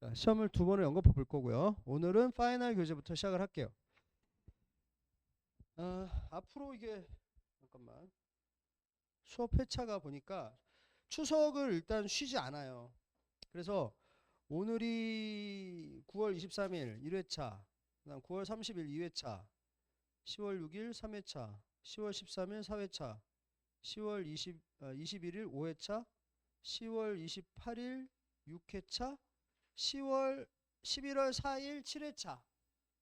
자, 시험을 두 번을 연거푸 볼 거고요. 오늘은 파이널 교재부터 시작을 할게요. 앞으로 이게 잠깐만 수업 회차가 보니까 추석을 일단 쉬지 않아요. 그래서 오늘이 9월 23일 1회차, 그다음 9월 30일 2회차, 10월 6일 3회차, 10월 13일 4회차, 10월 21일 5회차, 10월 28일 6회차, 11월 4일 7회차,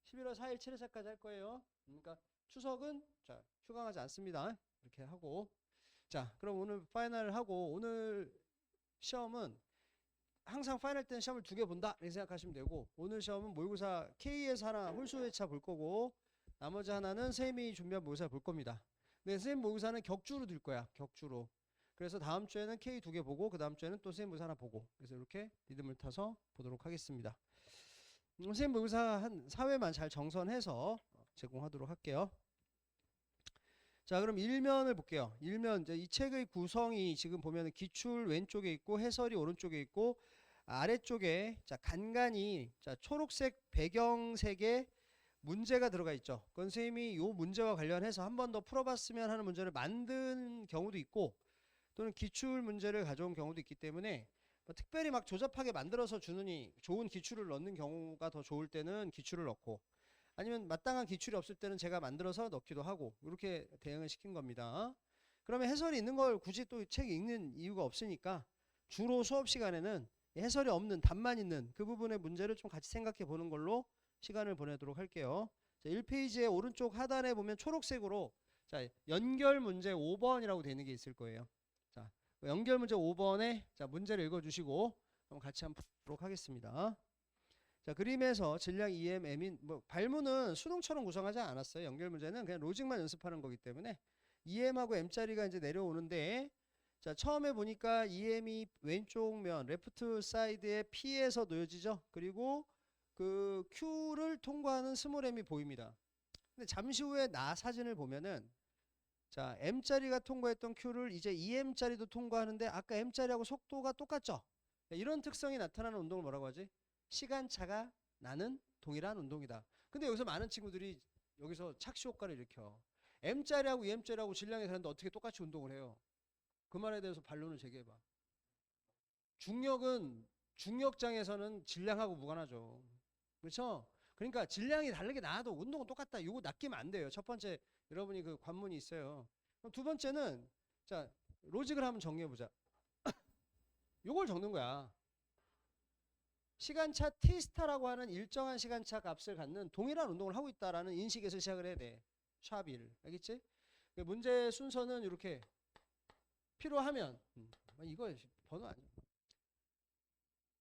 11월 4일 7회차까지 할 거예요. 그러니까 추석은 자, 휴강하지 않습니다. 이렇게 하고 자, 그럼 오늘 파이널 하고 오늘 시험은 항상 파이널 때는 시험을 두 개 본다 이렇게 생각하시면 되고 오늘 시험은 모의고사 K에서 하나 홀수 회차 볼 거고 나머지 하나는 쌤이 준비한 모의고사 볼 겁니다. 근데 쌤 모의고사는 격주로 들 거야. 격주로. 그래서 다음 주에는 K 두 개 보고 그 다음 주에는 또 쌤 모의고사 하나 보고 그래서 이렇게 리듬을 타서 보도록 하겠습니다. 쌤 모의고사 한 4회만 잘 정선해서 제공하도록 할게요. 자, 그럼 일면을 볼게요. 일면 이제 이 책의 구성이 지금 보면 기출 왼쪽에 있고 해설이 오른쪽에 있고 아래쪽에 자 간간히 자 초록색 배경색의 문제가 들어가 있죠. 그건 선생님이 이 문제와 관련해서 한 번 더 풀어봤으면 하는 문제를 만든 경우도 있고 또는 기출 문제를 가져온 경우도 있기 때문에 뭐 특별히 막 조잡하게 만들어서 주느니 좋은 기출을 넣는 경우가 더 좋을 때는 기출을 넣고 아니면 마땅한 기출이 없을 때는 제가 만들어서 넣기도 하고 이렇게 대응을 시킨 겁니다. 그러면 해설이 있는 걸 굳이 또 책 읽는 이유가 없으니까 주로 수업 시간에는 해설이 없는 답만 있는 그 부분의 문제를 좀 같이 생각해 보는 걸로 시간을 보내도록 할게요. 자, 1페이지의 오른쪽 하단에 보면 초록색으로 자, 연결 문제 5번이라고 되어 있는 게 있을 거예요. 자, 연결 문제 5번에 자, 문제를 읽어 주시고 그럼 같이 한번 보도록 하겠습니다. 자, 그림에서 질량 EM, M인 뭐 발문은 수능처럼 구성하지 않았어요. 연결 문제는 그냥 로직만 연습하는 거기 때문에 EM하고 M자리가 이제 내려오는데 자, 처음에 보니까 EM이 왼쪽 면 레프트 사이드에 P에서 놓여지죠. 그리고 그 Q를 통과하는 스몰 M이 보입니다. 근데 잠시 후에 나 사진을 보면은 자, M자리가 통과했던 Q를 이제 EM자리도 통과하는데 아까 M자리하고 속도가 똑같죠. 이런 특성이 나타나는 운동을 뭐라고 하지? 시간차가 나는 동일한 운동이다. 근데 여기서 많은 친구들이 여기서 착시 효과를 일으켜. M자리하고 EM자리하고 질량이 다른데 어떻게 똑같이 운동을 해요? 그 말에 대해서 반론을 제기해봐. 중력은 중력장에서는 질량하고 무관하죠. 그렇죠? 그러니까 질량이 다르게 나와도 운동은 똑같다. 이거 낚이면 안 돼요. 첫 번째 여러분이 그 관문이 있어요. 그럼 두 번째는 자 로직을 한번 정리해보자. 요걸 적는 거야. 시간차 T스타라고 하는 일정한 시간차 값을 갖는 동일한 운동을 하고 있다라는 인식에서 시작을 해야 돼. 샵1. 알겠지? 문제 순서는 이렇게 필요하면 이거 번호 아니야.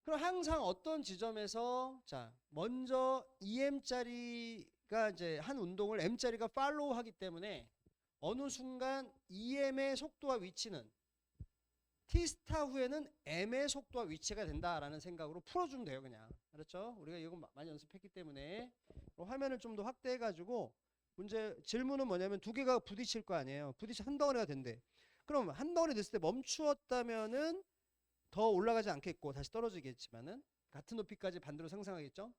그럼 항상 어떤 지점에서 자 먼저 EM짜리가 이제 한 운동을 M짜리가 팔로우 하기 때문에 어느 순간 EM의 속도와 위치는 T스타 후에는 M의 속도와 위치가 된다라는 생각으로 풀어주면 돼요. 그냥 알았죠? 우리가 이거 많이 연습했기 때문에 화면을 좀 더 확대해가지고 문제 질문은 뭐냐면 두 개가 부딪힐 거 아니에요. 부딪혀 한 덩어리가 된대. 그럼 한 덩어리 됐을 때 멈추었다면은 더 올라가지 않겠고 다시 떨어지겠지만은 같은 높이까지 반대로 상승하겠죠.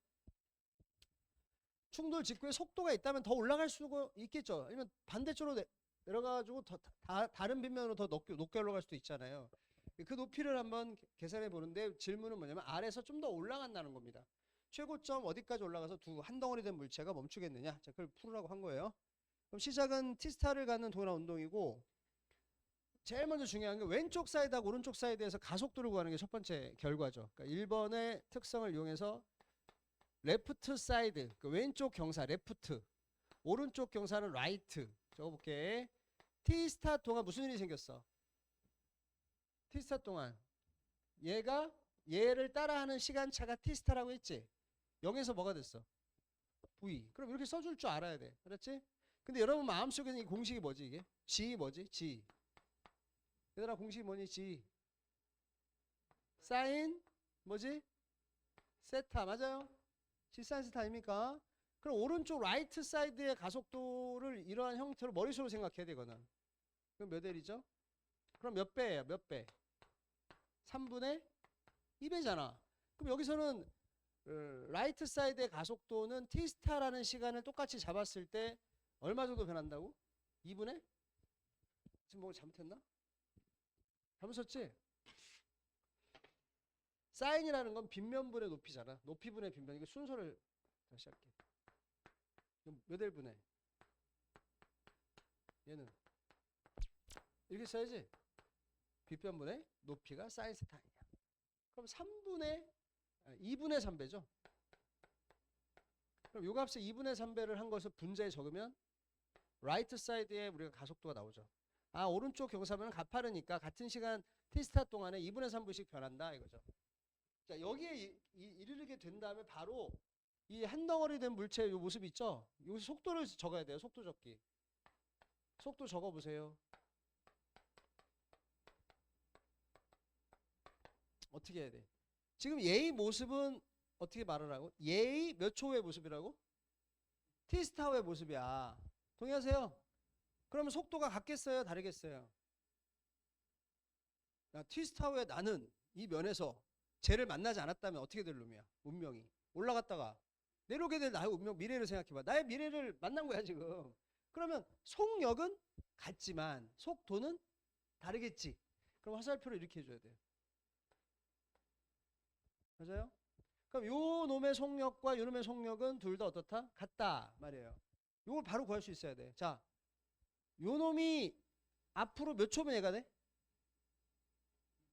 충돌 직후에 속도가 있다면 더 올라갈 수가 있겠죠. 아니면 반대쪽으로 내려가가지고 다른 빗면으로 더 높게 올라갈 수도 있잖아요. 그 높이를 한번 계산해 보는데 질문은 뭐냐면 아래에서 좀 더 올라간다는 겁니다. 최고점 어디까지 올라가서 한 덩어리 된 물체가 멈추겠느냐. 자, 그걸 풀으라고 한 거예요. 그럼 시작은 T스타를 갖는 동일한 운동이고 제일 먼저 중요한 게 왼쪽 사이드하고 오른쪽 사이드에서 가속도를 구하는 게 첫 번째 결과죠. 그러니까 1번의 특성을 이용해서 레프트 사이드, 그 왼쪽 경사 레프트, 오른쪽 경사는 라이트. 적어볼게. T스타 동안 무슨 일이 생겼어? T스타 동안 얘를 따라하는 시간차가 T스타라고 했지? 0에서 뭐가 됐어? V. 그럼 이렇게 써줄 줄 알아야 돼. 알았지? 근데 여러분 마음속에는 이 공식이 뭐지 이게? G 뭐지? G. 얘들아 공식이 뭐니? G. 사인 뭐지? 세타 맞아요? G 사인 세타 아닙니까? 그럼 오른쪽 라이트 사이드의 가속도를 이러한 형태로 머릿속으로 생각해야 되거든. 그럼 몇 L이죠? 그럼 몇 배예요? 몇 배? 3분의 2배잖아. 그럼 여기서는 라이트 사이드의 가속도는 t 스타라는 시간을 똑같이 잡았을 때 얼마 정도 변한다고? 2분의? 지금 뭐 잘못했나? 잘못 썼지? 사인이라는 건 빗면분의 높이잖아. 높이분의 빗면. 이거 순서를 다시 할게. 몇 L분의? 얘는 이렇게 써야지. 빗변분의 높이가 사인 세타이야. 그럼 2분의 3배죠. 그럼 요 값에 2분의 3배를 한 것을 분자에 적으면 라이트 사이드에 우리가 가속도가 나오죠. 아, 오른쪽 경사면은 가파르니까 같은 시간 t스타 동안에 2분의 3분씩 변한다 이거죠. 자, 여기에 이르게 된 다음에 바로 이 한 덩어리 된 물체의 요 모습 있죠? 여기서 속도를 적어야 돼요. 속도 적기. 속도 적어보세요. 어떻게 해야 돼? 지금 얘의 모습은 어떻게 말을 하고? 얘의 몇 초 후의 모습이라고? t스타 후의 모습이야. 동의하세요? 그러면 속도가 같겠어요? 다르겠어요? t스타 후에 나는 이 면에서 쟤를 만나지 않았다면 어떻게 될 놈이야? 운명이. 올라갔다가 내려오게 될 나의 운명, 미래를 생각해봐. 나의 미래를 만난 거야 지금. 그러면 속력은 같지만 속도는 다르겠지. 그럼 화살표를 이렇게 해줘야 돼요. 맞아요? 그럼 요 놈의 속력과 요 놈의 속력은 둘 다 어떻다? 같다 말이에요. 요걸 바로 구할 수 있어야 돼. 자, 요 놈이 앞으로 몇 초면 얘가 돼?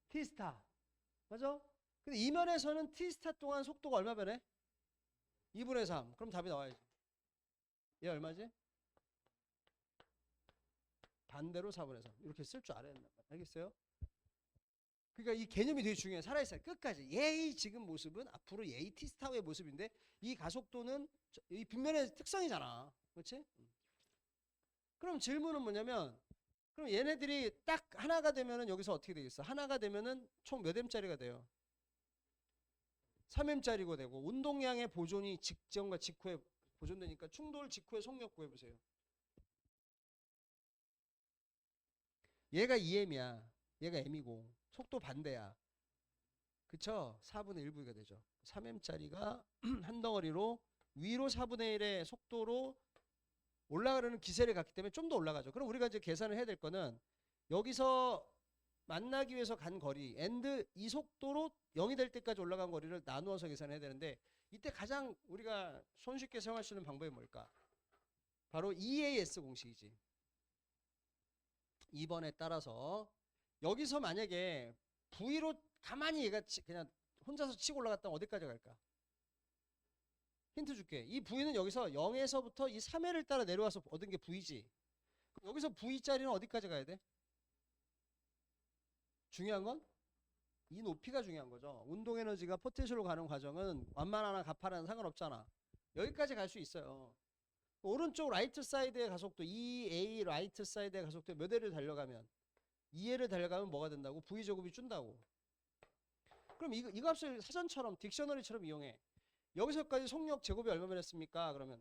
t스타. 맞아? 근데 이 면에서는 t스타 동안 속도가 얼마 변해? 2분의 3. 그럼 답이 나와야지. 얘 얼마지? 반대로 4분의 3. 이렇게 쓸 줄 알아야 된다. 알겠어요? 그러니까 이 개념이 되게 중요해. 살아있어요. 끝까지. 얘의 지금 모습은 앞으로 얘의 t스타의 모습인데 이 가속도는 이 빗면의 특성이잖아. 그렇지? 그럼 질문은 뭐냐면 그럼 얘네들이 딱 하나가 되면은 여기서 어떻게 되겠어? 하나가 되면은 총 몇 M짜리가 돼요? 3M짜리가 되고 운동량의 보존이 직전과 직후에 보존되니까 충돌 직후에 속력 구해보세요. 얘가 2M이야. 얘가 M이고 속도 반대야. 그쵸? 4분의 1V가 되죠. 3M짜리가 한 덩어리로 위로 4분의 1의 속도로 올라가려는 기세를 갖기 때문에 좀 더 올라가죠. 그럼 우리가 이제 계산을 해야 될 거는 여기서 만나기 위해서 간 거리 and 이 속도로 0이 될 때까지 올라간 거리를 나누어서 계산해야 되는데 이때 가장 우리가 손쉽게 사용할 수 있는 방법이 뭘까? 바로 EAS 공식이지. 2번에 따라서 여기서 만약에 V로 가만히 얘가 그냥 혼자서 치고 올라갔다면 어디까지 갈까? 힌트 줄게. 이 V는 여기서 0에서부터 이 3회를 따라 내려와서 얻은 게 V지. 여기서 V자리는 어디까지 가야 돼? 중요한 건 이 높이가 중요한 거죠. 운동 에너지가 포텐셜로 가는 과정은 완만하나 가파르나 상관없잖아. 여기까지 갈 수 있어요. 오른쪽 라이트 사이드의 가속도 EA 라이트 사이드의 가속도 몇 L을 달려가면 2L을 달려가면 뭐가 된다고? V 제곱이 준다고. 그럼 이 값을 사전처럼 딕셔너리처럼 이용해. 여기서까지 속력 제곱이 얼마 변했습니까? 그러면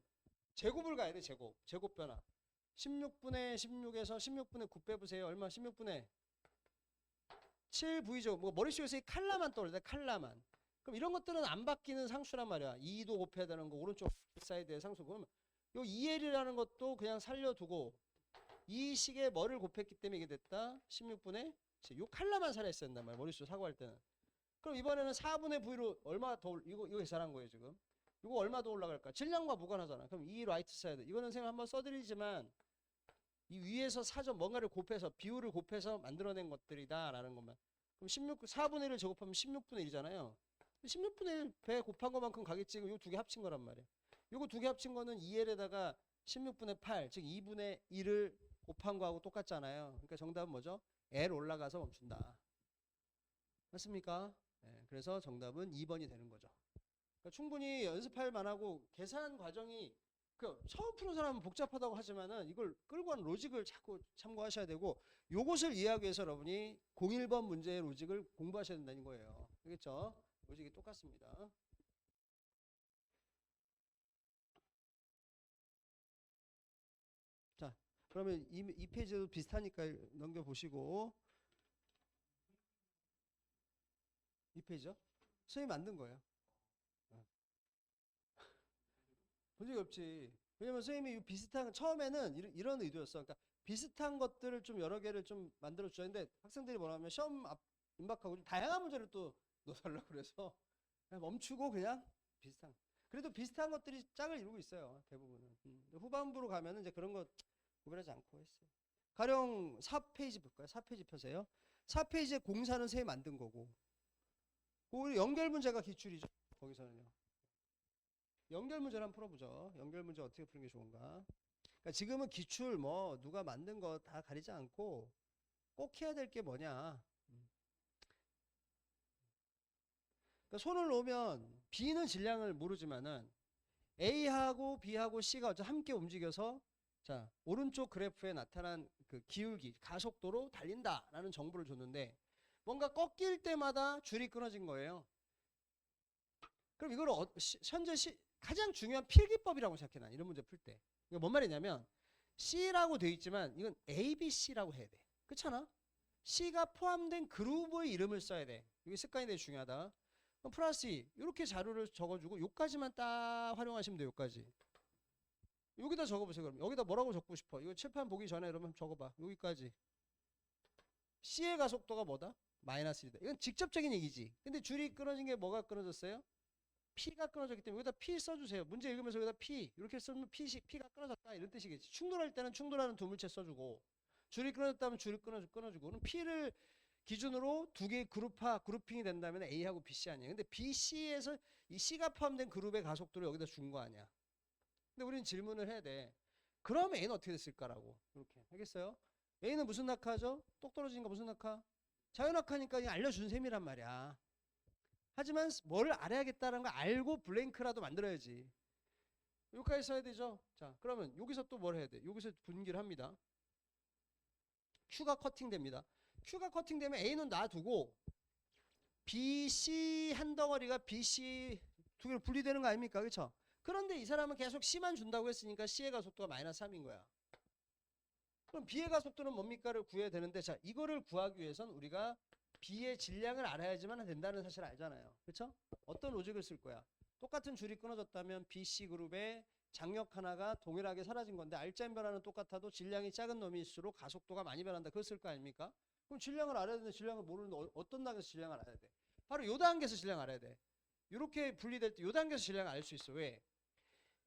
제곱을 가야 돼. 제곱 변화. 16분의 16에서 16분의 9 빼보세요. 얼마? 16분의 7V죠. 뭐 머릿속에서 이 칼라만 떠올려. 칼라만. 그럼 이런 것들은 안 바뀌는 상수란 말이야. 2도 곱해야 되는 거. 오른쪽 사이드의 상수. 그러면 요 2L이라는 것도 그냥 살려두고 이 식에 뭐를 곱했기 때문에 이게 됐다. 16분의 요 칼라만 살아있어야 된단 말이야. 머릿속 사고할 때는. 그럼 이번에는 4분의 V로 얼마 더 이거 계산한 거예요 지금. 이거 얼마 더 올라갈까? 질량과 무관하잖아. 그럼 이 라이트 사이드 이거는 선생님 한번 써드리지만 이 위에서 사전 뭔가를 곱해서 비율을 곱해서 만들어낸 것들이다 라는 것만. 그럼 4분의 1을 제곱하면 16분의 1이잖아요. 16분의 1 배 곱한 것만큼 가겠지. 이거 두 개 합친 거란 말이에요. 이거 두 개 합친 거는 2L에다가 16분의 8 즉 2분의 1을 곱한 거하고 똑같잖아요. 그러니까 정답은 뭐죠? L 올라가서 멈춘다. 맞습니까? 네, 그래서 정답은 2번이 되는 거죠. 그러니까 충분히 연습할 만하고 계산 과정이 처음 푸는 사람은 복잡하다고 하지만은 이걸 끌고 가는 로직을 자꾸 참고하셔야 되고 요것을 이해하기 위해서 여러분이 01번 문제의 로직을 공부하셔야 된다는 거예요. 알겠죠? 로직이 똑같습니다. 자, 그러면 이 페이지도 비슷하니까 넘겨보시고 이 페이지요? 선생님이 만든 거예요. 본 적이 없지. 왜냐면 선생님이 비슷한 처음에는 이런 의도였어. 그러니까 비슷한 것들을 좀 여러 개를 좀 만들어 주는데 학생들이 뭐라면 시험 앞 임박하고 좀 다양한 문제를 또 넣어달라고 그래서 그냥 멈추고 그냥 비슷한. 그래도 비슷한 것들이 짝을 이루고 있어요. 대부분은. 후반부로 가면은 이제 그런 거 구별하지 않고 했어요. 가령 4페이지 볼까요? 4페이지 펴세요. 4페이지에 공사는 선생님이 만든 거고. 그 연결 문제가 기출이죠. 거기서는요. 연결 문제를 한번 풀어보죠. 연결 문제 어떻게 푸는 게 좋은가. 그러니까 지금은 기출 뭐 누가 만든 거 다 가리지 않고 꼭 해야 될 게 뭐냐. 그러니까 손을 놓으면 B는 질량을 모르지만은 A하고 B하고 C가 어째 함께 움직여서 자 오른쪽 그래프에 나타난 그 기울기 가속도로 달린다라는 정보를 줬는데 뭔가 꺾일 때마다 줄이 끊어진 거예요. 그럼 이걸 현재 가장 중요한 필기법이라고 생각해 난 이런 문제 풀 때. 이거 뭔 말이냐면 C라고 되어 있지만 이건 A, B, C라고 해야 돼. 그렇잖아? C가 포함된 그루브의 이름을 써야 돼. 이게 습관이 되게 중요하다. 그럼 플러스 이렇게 자료를 적어주고 요까지만 딱 활용하시면 돼요. 요까지. 여기다 적어보세요. 그럼 여기다 뭐라고 적고 싶어? 이거 칠판 보기 전에 여러분 적어봐. 여기까지. C의 가속도가 뭐다? 마이너스 1이다. 이건 직접적인 얘기지. 근데 줄이 끊어진 게 뭐가 끊어졌어요? P가 끊어졌기 때문에 여기다 P 써주세요. 문제 읽으면서 여기다 P 이렇게 쓰면 P가 끊어졌다 이런 뜻이겠지. 충돌할 때는 충돌하는 두 물체 써주고 줄이 끊어졌다면 줄이 끊어주고 그럼 P를 기준으로 두 개의 그룹핑이 된다면 A하고 BC 아니야. 근데 BC에서 이 C가 포함된 그룹의 가속도를 여기다 준 거 아니야. 근데 우리는 질문을 해야 돼. 그럼 A는 어떻게 됐을까라고. 이렇게 알겠어요? A는 무슨 낙하죠? 똑 떨어진 거 무슨 낙하? 자연낙하니까 그냥 알려준 셈이란 말이야. 하지만 뭘 알아야겠다는 걸 알고 블랭크라도 만들어야지. 여기까지 써야 되죠. 자, 그러면 여기서 또 뭘 해야 돼? 여기서 분기를 합니다. Q가 커팅됩니다. Q가 커팅되면 A는 놔두고 BC 한 덩어리가 BC 두 개로 분리되는 거 아닙니까? 그렇죠? 그런데 이 사람은 계속 C만 준다고 했으니까 C의 가속도가 마이너스 3인 거야. 그럼 B의 가속도는 뭡니까를 구해야 되는데 자 이거를 구하기 위해선 우리가 B의 질량을 알아야지만 된다는 사실을 알잖아요. 그렇죠? 어떤 로직을 쓸 거야? 똑같은 줄이 끊어졌다면 BC 그룹의 장력 하나가 동일하게 사라진 건데 알짜인 변화는 똑같아도 질량이 작은 놈일수록 가속도가 많이 변한다. 그거 쓸 거 아닙니까? 그럼 질량을 알아야 되는데 질량을 모르는데 어떤 단계에서 질량을 알아야 돼? 바로 요 단계에서 질량을 알아야 돼. 이렇게 분리될 때 요 단계에서 질량을 알 수 있어. 왜?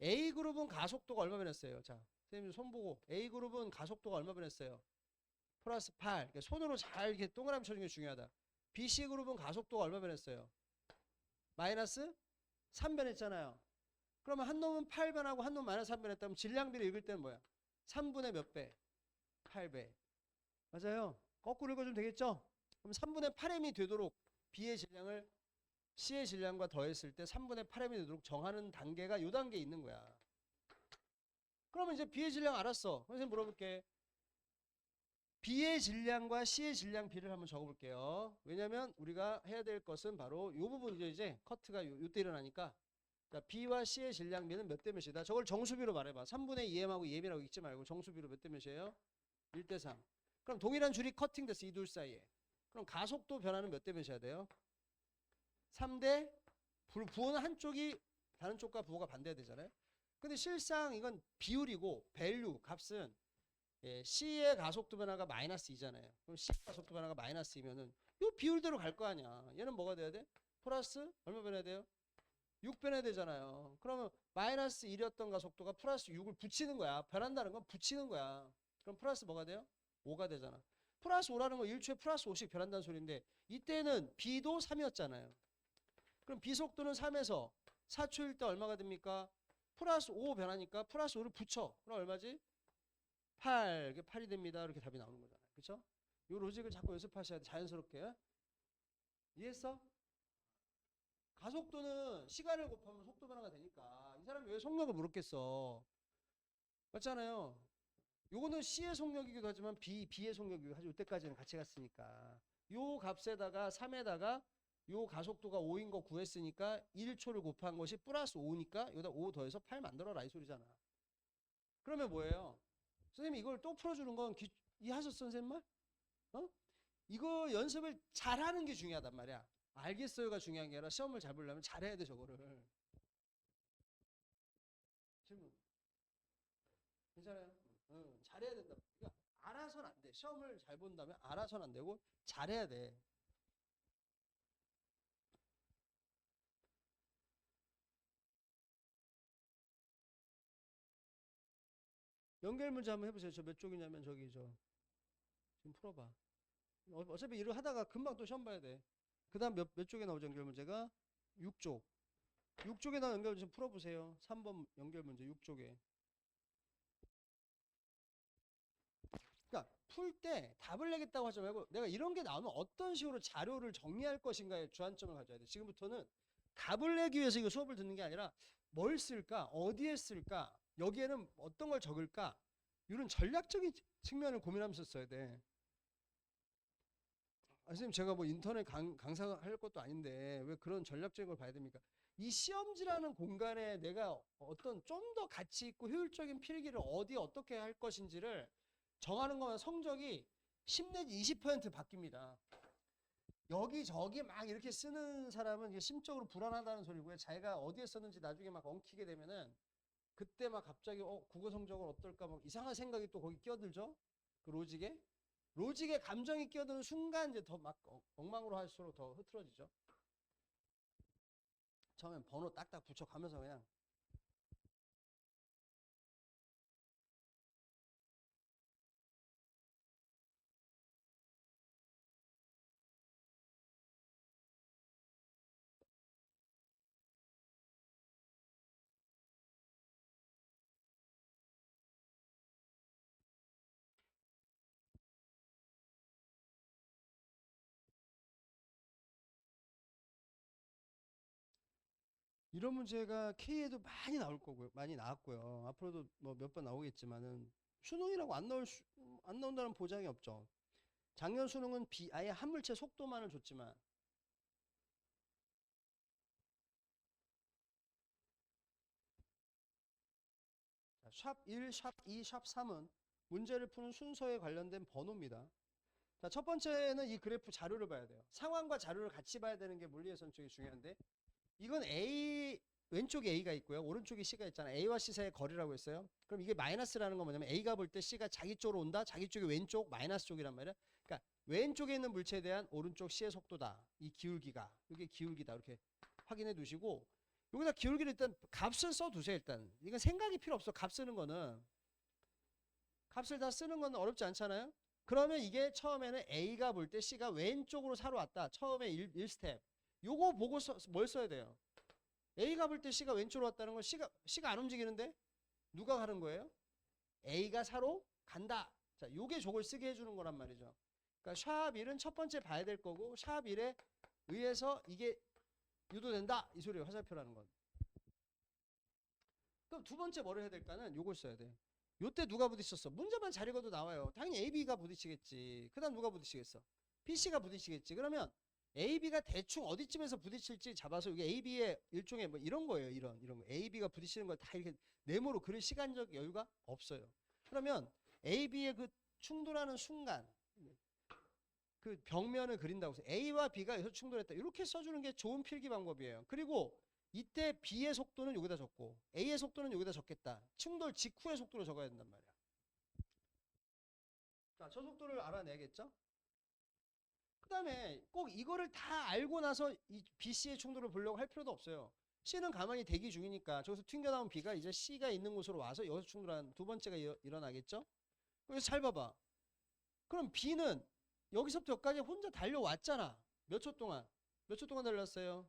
A그룹은 가속도가 얼마 변했어요? 자, 선생님 손 보고 A그룹은 가속도가 얼마 변했어요? 플러스 8. 그러니까 손으로 잘 이렇게 동그라미 쳐주는 게 중요하다. BC그룹은 가속도가 얼마 변했어요? 마이너스 3 변했잖아요. 그러면 한 놈은 8 변하고 한 놈은 마이너스 3 변했다면 질량비를 읽을 때는 뭐야? 3분의 몇 배? 8배. 맞아요. 거꾸로 읽어주면 되겠죠? 그럼 3분의 8m이 되도록 B의 질량을 C의 질량과 더했을 때 3분의 8m이 되도록 정하는 단계가 요 단계에 있는 거야. 그러면 이제 B의 질량 알았어. 선생님 물어볼게. B의 질량과 C의 질량 B를 한번 적어볼게요. 왜냐면 우리가 해야 될 것은 바로 이 부분이죠. 이제 커트가 요때 일어나니까 자, B와 C의 질량 B는 몇 대 몇이다. 저걸 정수비로 말해봐. 3분의 2m하고 2m이라고 읽지 말고 정수비로 몇 대 몇이에요? 1대 3. 그럼 동일한 줄이 커팅됐어. 이 둘 사이에. 그럼 가속도 변화는 몇 대 몇이어야 돼요? 3대 부호는 한쪽이 다른 쪽과 부호가 반대가 되잖아요. 근데 실상 이건 비율이고 밸류 값은 예, C의 가속도 변화가 마이너스 2잖아요. 그럼 C 가속도 변화가 마이너스 2면은 이 비율대로 갈 거 아니야. 얘는 뭐가 돼야 돼? 플러스 얼마 변해야 돼요? 6 변해야 되잖아요. 그러면 마이너스 1이었던 가속도가 플러스 6을 붙이는 거야. 변한다는 건 붙이는 거야. 그럼 플러스 뭐가 돼요? 5가 되잖아. 플러스 5라는 건 1초에 플러스 5씩 변한다는 소리인데 이때는 B도 3이었잖아요. 그럼 B 속도는 3에서 4초일 때 얼마가 됩니까? 플러스 5 변하니까 플러스 5를 붙여. 그럼 얼마지? 8. 이게 8이 됩니다. 이렇게 답이 나오는 거잖아요. 그렇죠? 이 로직을 자꾸 연습하셔야 돼. 자연스럽게. 이해했어? 가속도는 시간을 곱하면 속도 변화가 되니까 이 사람이 왜 속력을 모르겠어? 맞잖아요. 요거는 C의 속력이기도 하지만 B의 속력이기도 하죠. 이때까지는 같이 갔으니까. 요 값에다가 3에다가 요 가속도가 5인 거 구했으니까 1초를 곱한 것이 플러스 5니까 여기다 5 더해서 8 만들어라 이 소리잖아. 그러면 뭐예요? 선생님 이걸 또 풀어주는 건 이해하셨어 선생님 말? 어? 이거 연습을 잘하는 게 중요하단 말이야. 알겠어요가 중요한 게 아니라 시험을 잘 보려면 잘해야 돼 저거를. 괜찮아요. 잘해야 된다. 그러니까 알아서는 안 돼. 시험을 잘 본다면 알아서는 안 되고 잘해야 돼. 연결 문제 한번 해보세요. 저 몇 쪽이냐면 저기 지금 풀어봐. 어차피 일을 하다가 금방 또 시험 봐야 돼. 그 다음 몇 쪽에 나오죠, 연결 문제가? 6쪽. 6쪽에 나온 연결 문제 풀어보세요. 3번 연결 문제 6쪽에. 그러니까 풀 때 답을 내겠다고 하지 말고 내가 이런 게 나오면 어떤 식으로 자료를 정리할 것인가에 주안점을 가져야 돼. 지금부터는 답을 내기 위해서 이거 수업을 듣는 게 아니라 뭘 쓸까? 어디에 쓸까? 여기에는 어떤 걸 적을까? 이런 전략적인 측면을 고민하면서 써야 돼. 선생님 제가 뭐 인터넷 강사할 것도 아닌데 왜 그런 전략적인 걸 봐야 됩니까? 이 시험지라는 공간에 내가 어떤 좀 더 가치 있고 효율적인 필기를 어디에 어떻게 할 것인지를 정하는 거면 성적이 10 내지 20% 바뀝니다. 여기저기 막 이렇게 쓰는 사람은 이게 심적으로 불안하다는 소리고요. 자기가 어디에 썼는지 나중에 막 엉키게 되면은 그때 막 갑자기 국어 성적은 어떨까 막 이상한 생각이 또 거기 끼어들죠. 그 로직에 감정이 끼어드는 순간 이제 더 막 엉망으로 할수록 더 흐트러지죠. 처음엔 번호 딱딱 붙여가면서 그냥 이런 문제가 K에도 많이 나올 거고요. 많이 나왔고요. 앞으로도 뭐 몇 번 나오겠지만은 수능이라고 안 나온다는 보장이 없죠. 작년 수능은 아예 한물체 속도만을 줬지만 샵 1, 샵 2, 샵 3은 문제를 푸는 순서에 관련된 번호입니다. 자, 첫 번째는 이 그래프 자료를 봐야 돼요. 상황과 자료를 같이 봐야 되는 게 물리에서는 되게 중요한데 이건 왼쪽에 A가 있고요. 오른쪽에 C가 있잖아요. A와 C 사이의 거리라고 했어요. 그럼 이게 마이너스라는 건 뭐냐면 A가 볼 때 C가 자기 쪽으로 온다. 자기 쪽이 왼쪽 마이너스 쪽이란 말이야. 그러니까 왼쪽에 있는 물체에 대한 오른쪽 C의 속도다. 이 기울기가. 이게 기울기다. 이렇게 확인해 두시고 여기다 기울기를 일단 값을 써두세요. 일단 이건 생각이 필요 없어. 값 쓰는 거는 값을 다 쓰는 건 어렵지 않잖아요. 그러면 이게 처음에는 A가 볼 때 C가 왼쪽으로 사로 왔다. 처음에 1스텝. 요거 보고 뭘 써야 돼요? A가 볼 때 C가 왼쪽으로 왔다는 건 C가 안 움직이는데 누가 가는 거예요? A가 사로 간다. 자, 요게 저걸 쓰게 해주는 거란 말이죠. 그러니까 샵 1은 첫 번째 봐야 될 거고 샵 1에 의해서 이게 유도된다. 이 소리예요. 화살표라는 건. 그럼 두 번째 뭐를 해야 될까는 요걸 써야 돼. 요때 누가 부딪혔어? 문제만 잘 읽어도 나와요. 당연히 A, B가 부딪히겠지. 그 다음 누가 부딪히겠어? B, C가 부딪히겠지. 그러면 A, B가 대충 어디쯤에서 부딪힐지 잡아서 이게 A, B의 일종의 뭐 이런 거예요. 이런 거. A, B가 부딪히는 걸 다 이렇게 네모로 그릴 시간적 여유가 없어요. 그러면 A, B의 그 충돌하는 순간 그 벽면을 그린다고 해서 A와 B가 여기서 충돌했다. 이렇게 써주는 게 좋은 필기 방법이에요. 그리고 이때 B의 속도는 여기다 적고 A의 속도는 여기다 적겠다. 충돌 직후의 속도로 적어야 된단 말이야. 자, 저 속도를 알아내겠죠? 그 다음에 꼭 이거를 다 알고 나서 이 BC의 충돌을 보려고 할 필요도 없어요. C는 가만히 대기 중이니까 저기서 튕겨나온 B가 이제 C가 있는 곳으로 와서 여기서 충돌한 두 번째가 일어나겠죠? 그래서 잘 봐봐. 그럼 B는 여기서부터 여기까지 혼자 달려왔잖아. 몇 초 동안? 몇 초 동안 달렸어요?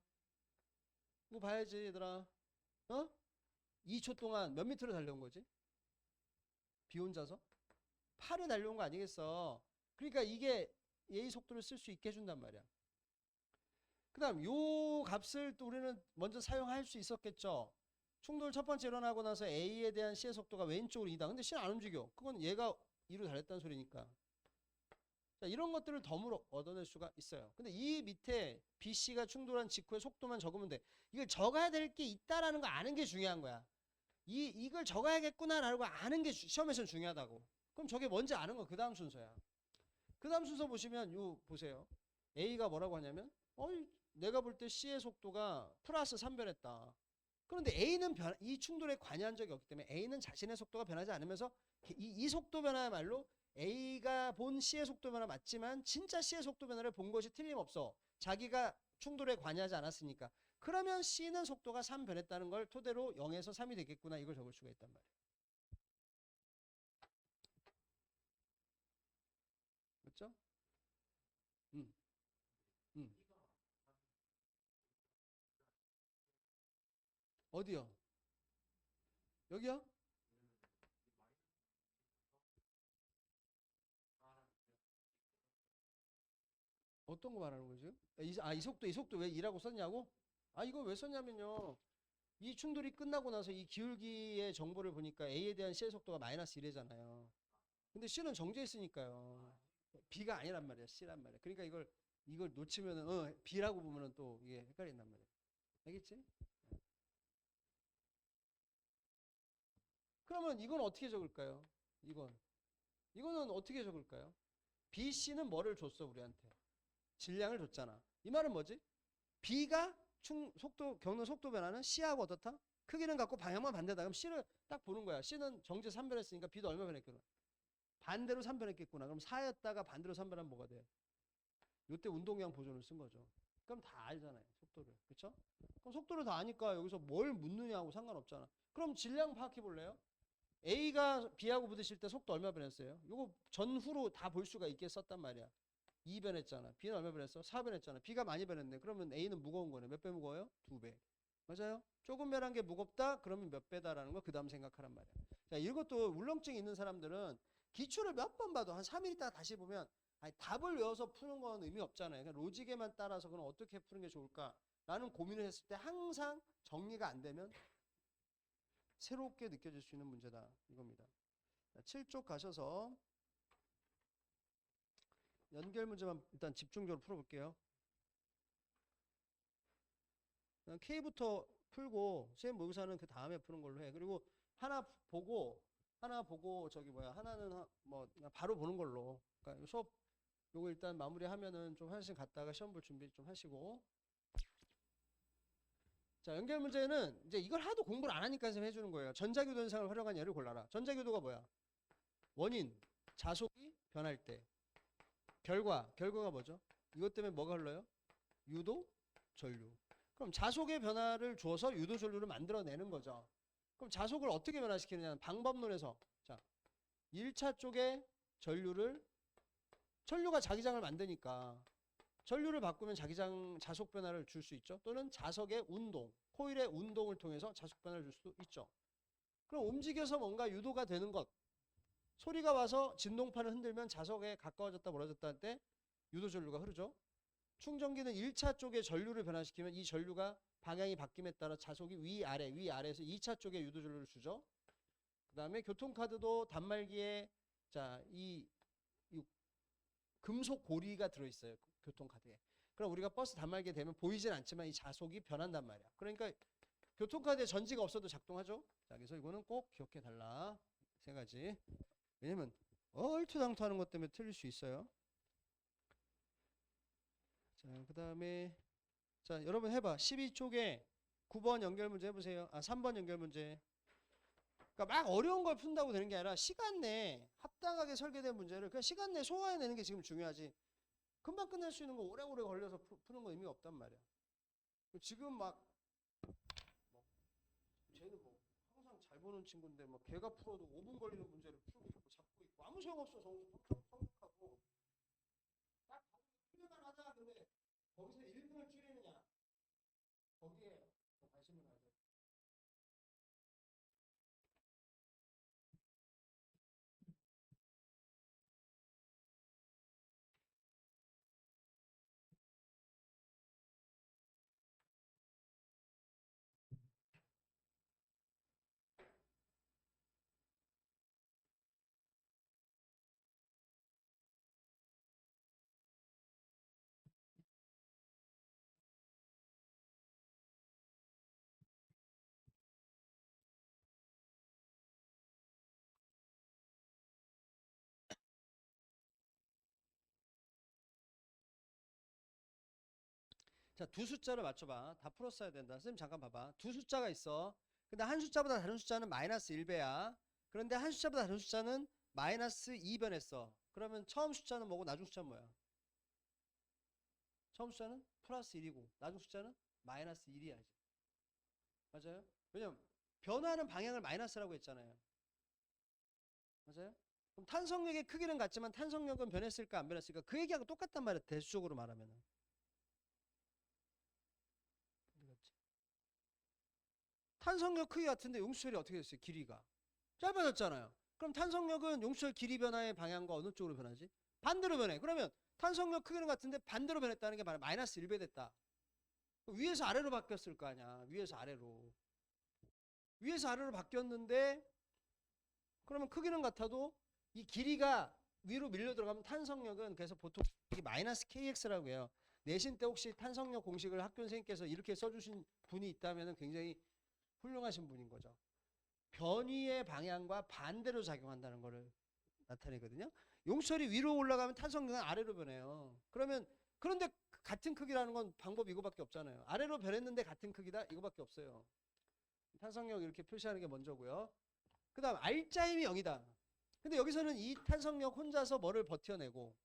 이거 봐야지 얘들아. 어? 2초 동안 몇 미터를 달려온 거지? B 혼자서? 8을 달려온 거 아니겠어. 그러니까 이게 얘의 속도를 쓸 수 있게 해준단 말이야. 그 다음 요 값을 또 우리는 먼저 사용할 수 있었겠죠. 충돌 첫 번째 일어나고 나서 A에 대한 C의 속도가 왼쪽으로 이다. 근데 C는 안 움직여. 그건 얘가 2로 달렸다는 소리니까. 자, 이런 것들을 덤으로 얻어낼 수가 있어요. 근데 이 밑에 BC가 충돌한 직후의 속도만 적으면 돼. 이걸 적어야 될 게 있다라는 거 아는 게 중요한 거야. 이걸 적어야겠구나라고 아는 게 시험에서는 중요하다고. 그럼 저게 뭔지 아는 거 그 다음 순서야. 그 다음 순서 보시면 요 보세요. A가 뭐라고 하냐면 내가 볼 때 C의 속도가 플러스 3변했다. 그런데 A는 이 충돌에 관여한 적이 없기 때문에 A는 자신의 속도가 변하지 않으면서 이 속도 변화야말로 A가 본 C의 속도 변화 맞지만 진짜 C의 속도 변화를 본 것이 틀림없어. 자기가 충돌에 관여하지 않았으니까. 그러면 C는 속도가 3 변했다는 걸 토대로 0에서 3이 되겠구나. 이걸 적을 수가 있단 말이에요. 그렇죠? 음, 음. 어디요? 여기요? 어떤 거 말하는 거죠? 이 속도 왜 2라고 썼냐고? 이거 왜 썼냐면요. 이 충돌이 끝나고 나서 이 기울기의 정보를 보니까 A에 대한 C의 속도가 마이너스 1이잖아요. 근데 C는 정지했으니까요. B가 아니란 말이야. C란 말이야. 그러니까 이걸 놓치면은 B라고 보면은 또 이게 헷갈린단 말이야. 알겠지? 그러면 이건 어떻게 적을까요? 이거는 어떻게 적을까요? B, C는 뭐를 줬어 우리한테? 질량을 줬잖아. 이 말은 뭐지? B가 겪는 속도 변화는 C하고 어떻다? 크기는 같고 방향만 반대다. 그럼 C를 딱 보는 거야. C는 정지 3변했으니까 B도 얼마 변했구나. 반대로 3변했겠구나. 그럼 4였다가 반대로 3변하면 뭐가 돼? 이때 운동량 보존을 쓴 거죠. 그럼 다 알잖아요. 속도를. 그렇죠? 그럼 속도를 다 아니까 여기서 뭘 묻느냐고 상관없잖아. 그럼 질량 파악해 볼래요? A가 B하고 부딪힐 때 속도 얼마 변했어요? 이거 전후로 다 볼 수가 있게 썼단 말이야. 2 변했잖아. B는 얼마 변했어? 4 변했잖아. B가 많이 변했네. 그러면 A는 무거운 거네. 몇 배 무거워요? 2배. 맞아요? 조금 변한 게 무겁다? 그러면 몇 배다라는 거 그 다음 생각하란 말이야. 자, 이것도 울렁증 있는 사람들은 기출을 몇 번 봐도 한 3일 있다가 다시 보면 답을 외워서 푸는 건 의미 없잖아요. 그러니까 로직에만 따라서 그럼 어떻게 푸는 게 좋을까라는 고민을 했을 때 항상 정리가 안 되면 새롭게 느껴질 수 있는 문제다. 이겁니다. 7쪽 가셔서 연결 문제만 일단 집중적으로 풀어볼게요. K부터 풀고 쌤 모의사는 그 다음에 푸는 걸로 해. 그리고 하나 보고 하나는 뭐 바로 보는 걸로. 그러니까 수업 요거 일단 마무리하면은 좀 화장실 갔다가 시험 볼 준비 좀 하시고. 자, 연결 문제는 이제 이걸 하도 공부를 안 하니까 쌤 해주는 거예요. 전자교도 현상을 활용한 예를 골라라. 전자교도가 뭐야? 원인, 자속이 변할 때. 결과가 뭐죠? 이것 때문에 뭐가 흘러요? 유도, 전류. 그럼 자속의 변화를 주어서 유도, 전류를 만들어내는 거죠. 그럼 자속을 어떻게 변화시키느냐는 방법론에서 자, 1차 쪽에 전류가 자기장을 만드니까 전류를 바꾸면 자속 변화를 줄 수 있죠. 또는 자석의 운동, 코일의 운동을 통해서 자속 변화를 줄 수도 있죠. 그럼 움직여서 뭔가 유도가 되는 것. 소리가 와서 진동판을 흔들면 자석에 가까워졌다 멀어졌다 할 때 유도 전류가 흐르죠. 충전기는 1차 쪽에 전류를 변화시키면 이 전류가 방향이 바뀜에 따라 자속이 위아래에서 2차 쪽에 유도 전류를 주죠. 그 다음에 교통카드도 단말기에 이 금속 고리가 들어있어요. 교통카드에. 그럼 우리가 버스 단말기에 대면 보이진 않지만 이 자속이 변한단 말이야. 그러니까 교통카드에 전지가 없어도 작동하죠. 자, 그래서 이거는 꼭 기억해 달라. 세 가지. 왜냐면 얼토당토 하는 것 때문에 틀릴 수 있어요. 자, 그 다음에 자, 여러분 해봐. 12쪽에 9번 연결 문제 해보세요. 3번 연결 문제. 그러니까 막 어려운 걸 푼다고 되는 게 아니라 시간 내에 합당하게 설계된 문제를 그냥 시간 내에 소화해내는 게 지금 중요하지. 금방 끝낼 수 있는 거 오래오래 걸려서 푸는 건 의미가 없단 말이야. 지금 막 쟤는 뭐 항상 잘 보는 친구인데 막 걔가 풀어도 5분 걸리는 문제를 풀고 있고 잡고 있고 아무 소용없어. 성적하고 딱 풀려만 하자. 근데 거기서 1분을 줄이느냐 거기에 관심을 가야 돼. 자, 두 숫자를 맞춰봐. 다 풀었어야 된다. 선생님 잠깐 봐봐. 두 숫자가 있어. 근데 한 숫자보다 다른 숫자는 마이너스 1배야. 그런데 한 숫자보다 다른 숫자는 마이너스 2 변했어. 그러면 처음 숫자는 뭐고 나중 숫자는 뭐야? 처음 숫자는 플러스 1이고 나중 숫자는 마이너스 1이야. 이제. 맞아요? 왜냐면 변화하는 방향을 마이너스라고 했잖아요. 맞아요? 그럼 탄성력의 크기는 같지만 탄성력은 변했을까 안 변했을까? 그 얘기하고 똑같단 말이야. 대수적으로 말하면은. 탄성력 크기 같은데 용수철이 어떻게 됐어요? 길이가 짧아졌잖아요. 그럼 탄성력은 용수철 길이 변화의 방향과 어느 쪽으로 변하지? 반대로 변해. 그러면 탄성력 크기는 같은데 반대로 변했다는 게 마이너스 1배 됐다. 위에서 아래로 바뀌었을 거 아니야. 위에서 아래로. 위에서 아래로 바뀌었는데 그러면 크기는 같아도 이 길이가 위로 밀려 들어가면 탄성력은 그래서 보통 이게 마이너스 kx라고 해요. 내신 때 혹시 탄성력 공식을 학교 선생님께서 이렇게 써주신 분이 있다면 굉장히 훌륭하신 분인 거죠. 변위의 방향과 반대로 작용한다는 것을 나타내거든요. 용철이 위로 올라가면 탄성력은 아래로 변해요. 그런데 같은 크기라는 건 방법이 이거밖에 없잖아요. 아래로 변했는데 같은 크기다? 이거밖에 없어요. 탄성력 이렇게 표시하는 게 먼저고요. 그 다음 R자임이 0이다. 근데 여기서는 이 탄성력 혼자서 뭐를 버텨내고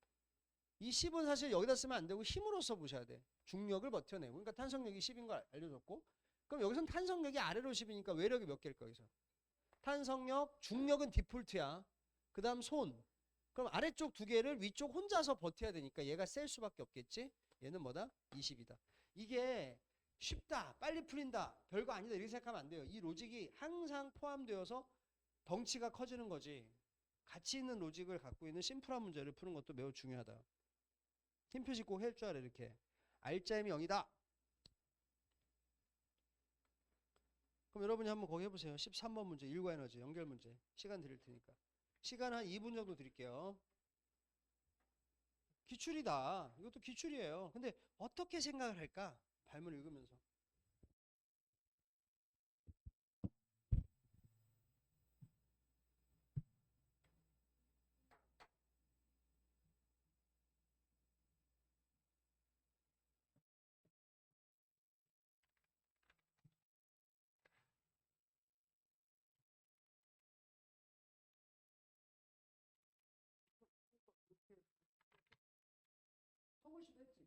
이 10은 사실 여기다 쓰면 안 되고 힘으로써 보셔야 돼. 중력을 버텨내고. 그러니까 탄성력이 10인 걸 알려줬고 그럼 여기서는 탄성력이 아래로 10이니까 외력이 몇 개일까 여기서? 탄성력, 중력은 디폴트야. 그 다음 손. 그럼 아래쪽 두 개를 위쪽 혼자서 버텨야 되니까 얘가 셀 수밖에 없겠지? 얘는 뭐다? 20이다. 이게 쉽다, 빨리 풀린다, 별거 아니다 이렇게 생각하면 안 돼요. 이 로직이 항상 포함되어서 덩치가 커지는 거지. 가치 있는 로직을 갖고 있는 심플한 문제를 푸는 것도 매우 중요하다. 힘 표시 꼭 할 줄 알아 이렇게. R자임이 0이다. 그럼 여러분이 한번 거기 해보세요. 13번 문제 일과 에너지 연결 문제. 시간 드릴 테니까. 시간 한 2분 정도 드릴게요. 기출이다. 이것도 기출이에요. 근데 어떻게 생각을 할까? 발문 읽으면서. 성훈 씨도 했지?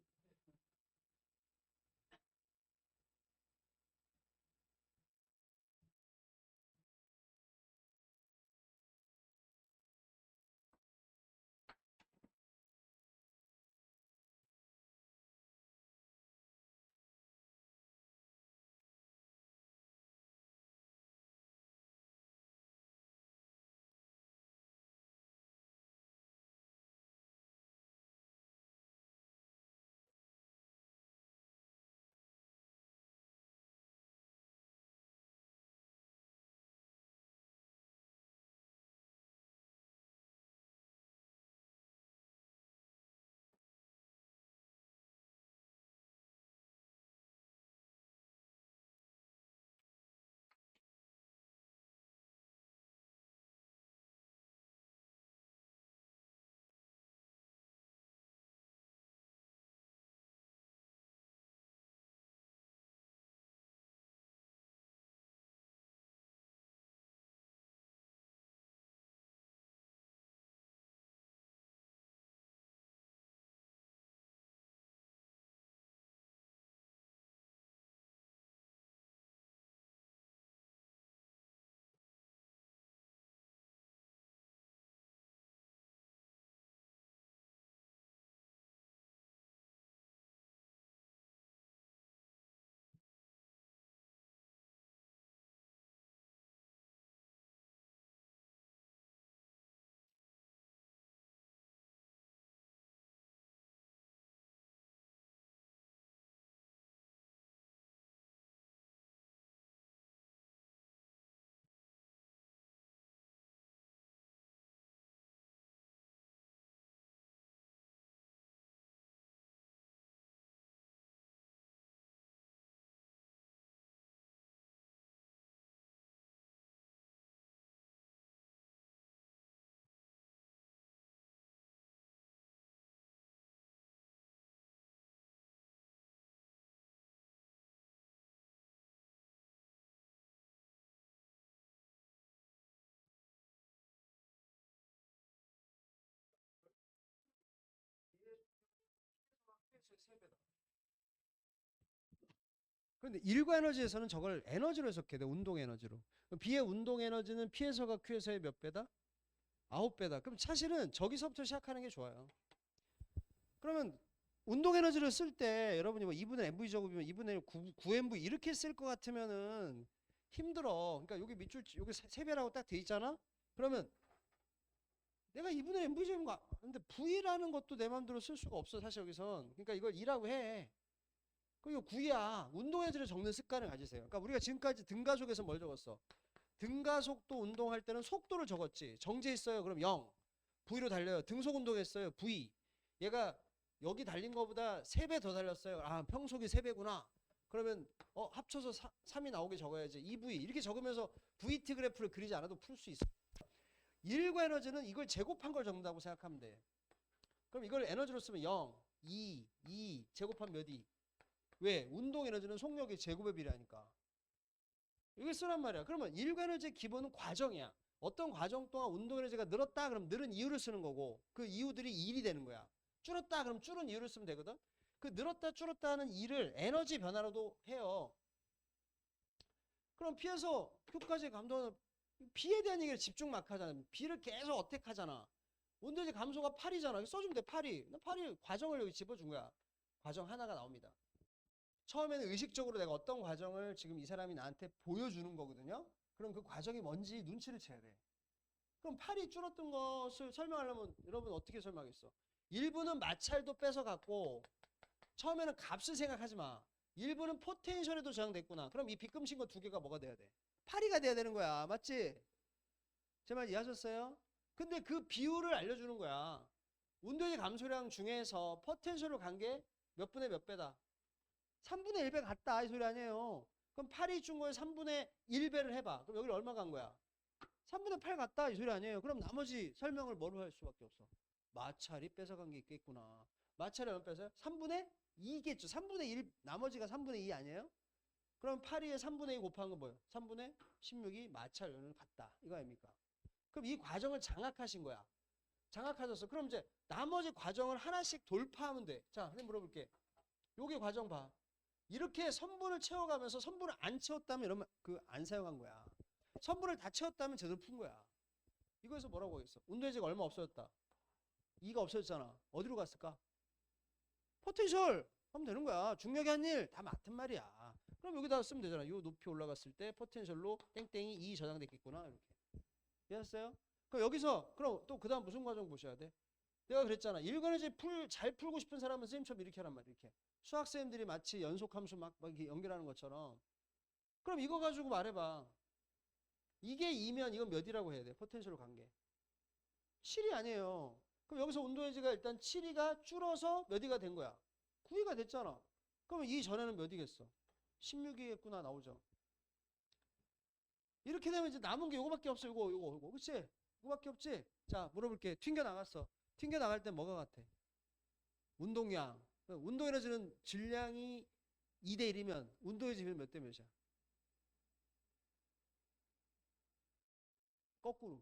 근데 일과 에너지에서는 저걸 에너지로 해석해야 돼. 운동 에너지로. B의 운동 에너지는 P에서가 Q에서의 몇 배다? 9배다. 그럼 사실은 저기서부터 시작하는 게 좋아요. 그러면 운동 에너지를 쓸 때 여러분이 뭐 2분의 mv 제곱이면 2분의 9mv 이렇게 쓸 것 같으면은 힘들어. 그러니까 여기 밑줄 여기 세 배라고 딱 돼 있잖아. 그러면 내가 2분의 mv 제곱인 거 근데 v라는 것도 내 마음대로 쓸 수가 없어. 사실 여기선. 그러니까 이걸 2라고 해. 그리고 9야. 운동 에너지를 적는 습관을 가지세요. 그러니까 우리가 지금까지 등가속에서 뭘 적었어? 등가속도 운동할 때는 속도를 적었지. 정지 있어요. 그럼 0. V로 달려요. 등속 운동했어요. V. 얘가 여기 달린 거보다 3배 더 달렸어요. 아, 평속이 3배구나. 그러면 합쳐서 3이 나오게 적어야지. 2V. 이렇게 적으면서 VT 그래프를 그리지 않아도 풀 수 있어. 일과 에너지는 이걸 제곱한 걸 적는다고 생각하면 돼. 그럼 이걸 에너지로 쓰면 0, 2 제곱한 몇 2. 왜? 운동 에너지는 속력의 제곱의 비례하니까. 이걸 쓰란 말이야. 그러면 일과 에너지의 기본은 과정이야. 어떤 과정 동안 운동 에너지가 늘었다 그럼 늘은 이유를 쓰는 거고 그 이유들이 일이 되는 거야. 줄었다 그럼 줄은 이유를 쓰면 되거든. 그 늘었다 줄었다 하는 일을 에너지 변화로도 해요. 그럼 P에서 Q까지 감도하는 B에 대한 얘기를 집중 막 하잖아. B를 계속 어택하잖아. 운동에너지 감소가 8이잖아. 써주면 돼. 8이. 8이 과정을 여기 집어준 거야. 과정 하나가 나옵니다. 처음에는 의식적으로 내가 어떤 과정을 지금 이 사람이 나한테 보여주는 거거든요. 그럼 그 과정이 뭔지 눈치를 채야 돼. 그럼 팔이 줄었던 것을 설명하려면 여러분 어떻게 설명하겠어? 일부는 마찰도 뺏어갔고 처음에는 값을 생각하지 마. 일부는 포텐셜에도 저장됐구나. 그럼 이 빗금신 거 두 개가 뭐가 돼야 돼? 파리가 돼야 되는 거야. 맞지? 제 말 이해하셨어요? 근데 그 비율을 알려주는 거야. 운동의 감소량 중에서 포텐셜로 간 게 몇 분의 몇 배다? 3분의 1배 갔다 이 소리 아니에요. 그럼 8이 준 거에 3분의 1배를 해봐. 그럼 여기 얼마 간 거야? 3분의 8 갔다 이 소리 아니에요. 그럼 나머지 설명을 뭐로 할 수밖에 없어? 마찰이 뺏어간 게 있겠구나. 마찰이 얼마 뺏어요? 3분의 2겠죠. 3분의 1 나머지가 3분의 2 아니에요? 그럼 8에 3분의 2 곱한 건 뭐예요? 3분의 16이 마찰을 갔다. 이거 아닙니까? 그럼 이 과정을 장악하신 거야. 장악하셨어. 그럼 이제 나머지 과정을 하나씩 돌파하면 돼. 자, 선생님 물어볼게. 여기 과정 봐. 이렇게 선분을 채워가면서 선분을 안 채웠다면 이러면 그 안 사용한 거야. 선분을 다 채웠다면 제대로 푼 거야. 이거에서 뭐라고 하겠어? 운동에너지가 얼마 없어졌다. 2가 없어졌잖아. 어디로 갔을까? 포텐셜 하면 되는 거야. 중력이 한 일 다 맡은 말이야. 그럼 여기다 쓰면 되잖아. 요 높이 올라갔을 때 포텐셜로 땡땡이 2 저장됐겠구나. 이렇게. 이해했어요? 그럼 여기서 그럼 또 그 다음 무슨 과정 보셔야 돼? 내가 그랬잖아. 일관에너지 잘 풀고 싶은 사람은 선생님처럼 이렇게 하란 말이야. 이렇게. 수학생들이 마치 연속함수 막 이렇게 연결하는 것처럼. 그럼 이거 가지고 말해봐. 이게 2면 이건 몇이라고 해야 돼? 포텐셜로 간 게. 7이 아니에요. 그럼 여기서 운동에너지가 일단 7이가 줄어서 몇이가 된 거야? 9이가 됐잖아. 그러면 이 전에는 몇이겠어? 16이겠구나 나오죠. 이렇게 되면 이제 남은 게 요거밖에 없어. 요거. 그치? 이거밖에 없지? 자, 물어볼게. 튕겨 나갔어. 튕겨 나갈 땐 뭐가 같아? 운동량. 운동 에너지는 질량이 2대 1이면 운동 에너지는 몇 대 몇이야? 거꾸로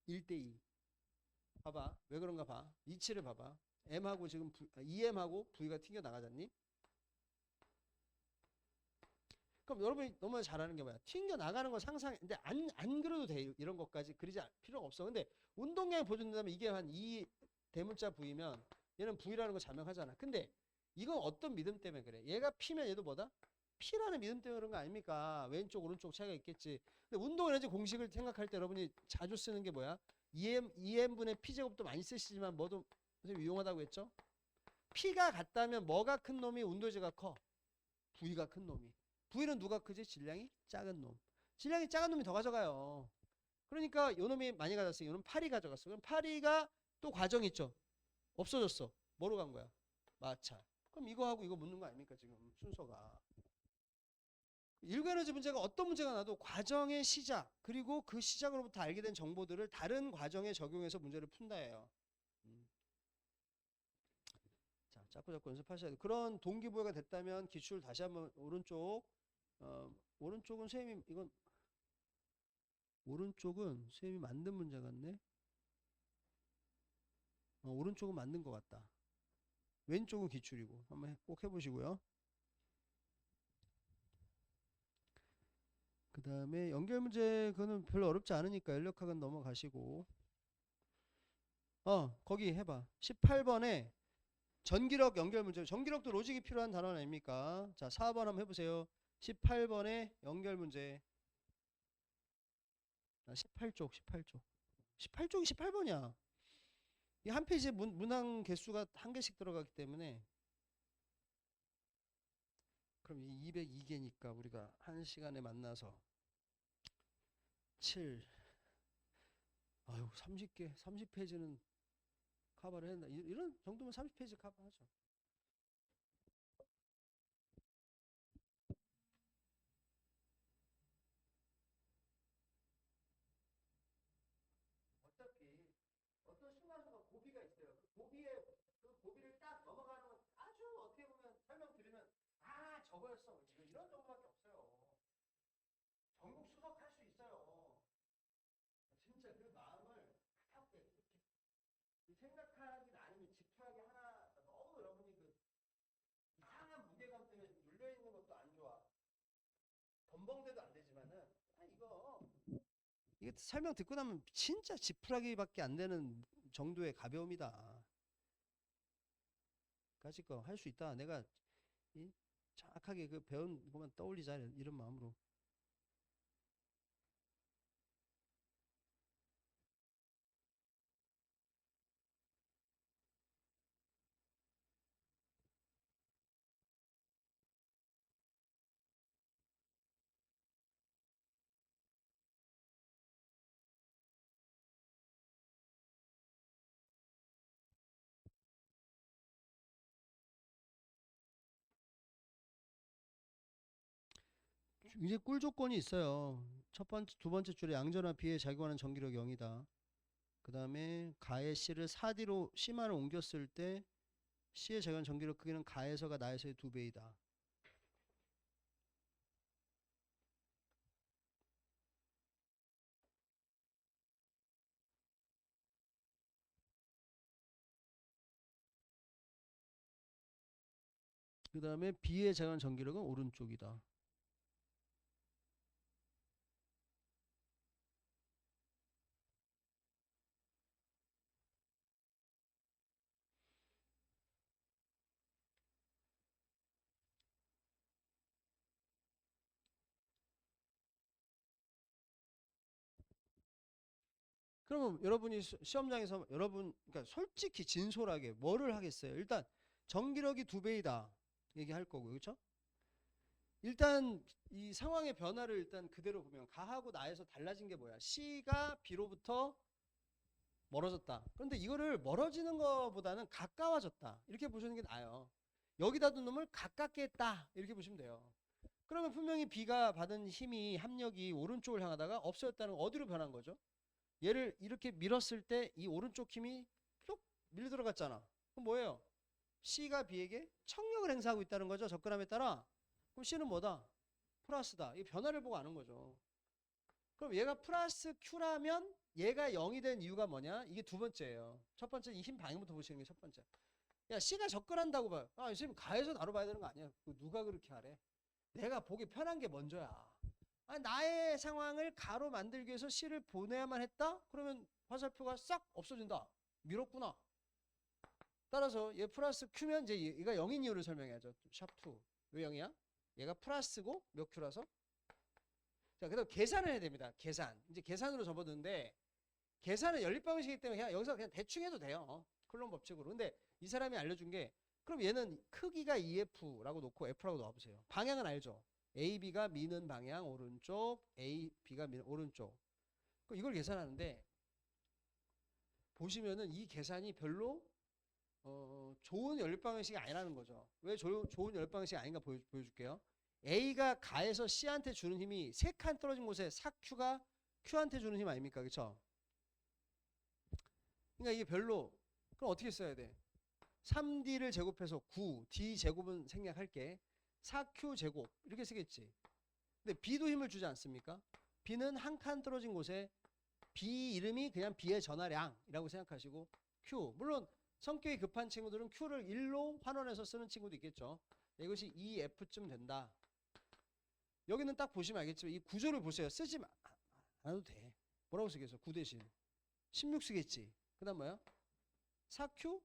1대 2. 봐봐. 왜 그런가 봐. 이치를 봐봐. M하고 지금 EM하고 V가 튕겨 나가잖니? 그럼 여러분이 너무 잘하는 게 뭐야? 튕겨 나가는 거 상상해. 근데 안 그려도 돼. 이런 것까지 그리지 필요가 없어. 근데 운동량이 보존된다면 이게 한 2 대문자 V면 얘는 V라는 거 자명하잖아. 근데 이건 어떤 믿음 때문에 그래? 얘가 P면 얘도 뭐다? P라는 믿음 때문에 그런 거 아닙니까? 왼쪽 오른쪽 차이가 있겠지. 근데 운동 에너지 공식을 생각할 때 여러분이 자주 쓰는 게 뭐야? EM분의 P제곱도 많이 쓰시지만 뭐도 유용하다고 했죠? P가 같다면 뭐가 큰 놈이 운동에너지가 커? V가 큰 놈이. V는 누가 크지? 질량이 작은 놈. 질량이 작은 놈이 더 가져가요. 그러니까 요 놈이 많이 가져갔어. 요 놈 8이 가져갔어. 그럼 8이가 또 과정 있죠? 없어졌어. 뭐로 간 거야? 마찰. 그럼 이거하고 이거 묻는 거 아닙니까? 지금 순서가. 일관에너지 문제가 어떤 문제가 나도 과정의 시작 그리고 그 시작으로부터 알게 된 정보들을 다른 과정에 적용해서 문제를 푼다예요. 자, 자꾸 연습하셔야 돼요. 그런 동기부여가 됐다면 기출 다시 한번 오른쪽은 선생님이 이건 오른쪽은 선생님이 만든 문제 같네. 오른쪽은 만든 것 같다. 왼쪽은 기출이고 한번 꼭 해보시고요. 그 다음에 연결 문제 그거는 별로 어렵지 않으니까 연력학은 넘어가시고 거기 해봐. 18번에 전기력 연결 문제. 전기력도 로직이 필요한 단어 아닙니까? 자, 4번 한번 해보세요. 18번에 연결 문제. 18쪽 18쪽이 18번이야. 이 한 페이지에 문항 개수가 한 개씩 들어가기 때문에 그럼 202개니까 우리가 한 시간에 만나서 7 아유 30개 30페이지는 커버를 했나. 이런 정도면 30페이지 커버하죠. 어차피 어떤 순간순간 고비가 있어요. 그 고비를 딱 넘어가는 건 아주 어떻게 보면 설명드리면 저거였어. 이런 정도밖에 없어요. 전국 수석할 수 있어요. 진짜 그 마음을 가볍게 생각하기 아니면 집중하기 하나 너무 여러분이 그 이상한 무게감 때문에 눌려 있는 것도 안 좋아. 덤벙대도 안 되지만은 이게 설명 듣고 나면 진짜 지푸라기밖에 안 되는 정도의 가벼움이다. 까짓 거 할 수 있다. 내가 정확하게 그 배운 것만 떠올리자 이런 마음으로. 이제 꿀 조건이 있어요. 두 번째 줄에 양전화 B의 작용하는 전기력 0이다. 그 다음에 가의 C를 4D로 C만을 옮겼을 때 C의 작용하는 전기력 크기는 가에서가 나에서의 2배이다. 그 다음에 B의 작용하는 전기력은 오른쪽이다. 그러면 여러분이 시험장에서 그러니까 솔직히 진솔하게 뭐를 하겠어요? 일단 전기력이 2배이다 얘기할 거고, 그렇죠? 일단 이 상황의 변화를 일단 그대로 보면 가하고 나에서 달라진 게 뭐야? C가 B로부터 멀어졌다. 그런데 이거를 멀어지는 것보다는 가까워졌다. 이렇게 보시는 게 나아요. 여기다 둔 놈을 가깝게 했다. 이렇게 보시면 돼요. 그러면 분명히 B가 받은 힘이 합력이 오른쪽을 향하다가 없어졌다는 건 어디로 변한 거죠? 얘를 이렇게 밀었을 때 이 오른쪽 힘이 쏙 밀려 들어갔잖아. 그럼 뭐예요? C가 B에게 청력을 행사하고 있다는 거죠. 접근함에 따라. 그럼 C는 뭐다? 플러스다. 이 변화를 보고 아는 거죠. 그럼 얘가 플러스 Q라면 얘가 0이 된 이유가 뭐냐? 이게 두 번째예요. 첫 번째 이 힘 방향부터 보시는 게 첫 번째. 야, C가 접근한다고 봐요. 선생님 가에서 나로 봐야 되는 거 아니야? 누가 그렇게 하래? 내가 보기 편한 게 먼저야. 나의 상황을 가로 만들기 위해서 C를 보내야만 했다? 그러면 화살표가 싹 없어진다. 밀었구나. 따라서 얘 플러스 Q면 이제 얘가 0인 이유를 설명해야죠. 샵2. 왜 0이야? 얘가 플러스고 몇 Q라서? 자, 그다음 계산을 해야 됩니다. 계산. 이제 계산으로 접어드는데 계산은 연립방식이기 때문에 그냥 여기서 그냥 대충 해도 돼요. 쿨론 법칙으로. 근데 이 사람이 알려준 게 그럼 얘는 크기가 EF라고 놓고 F라고 놔보세요. 방향은 알죠? AB가 미는 방향 오른쪽, AB가 미는 오른쪽. 이걸 계산하는데 보시면은 이 계산이 별로 좋은 연립방식이 아니라는 거죠. 왜 좋은 연립방식이 아닌가 보여줄게요. A가 가에서 C한테 주는 힘이 3칸 떨어진 곳에 4Q가 Q한테 주는 힘 아닙니까? 그쵸? 그러니까 이게 별로. 그럼 어떻게 써야 돼? 3D를 제곱해서 9, D 제곱은 생략할게. 4Q 제곱 이렇게 쓰겠지. 근데 B도 힘을 주지 않습니까? B는 한 칸 떨어진 곳에 B 이름이 그냥 B의 전하량이라고 생각하시고 Q. 물론 성격이 급한 친구들은 Q를 1로 환원해서 쓰는 친구도 있겠죠. 이것이 EF쯤 된다. 여기는 딱 보시면 알겠지만 이 구조를 보세요. 쓰지 않아도 돼. 뭐라고 쓰겠어? 9 대신 16 쓰겠지. 그 다음 뭐야? 4Q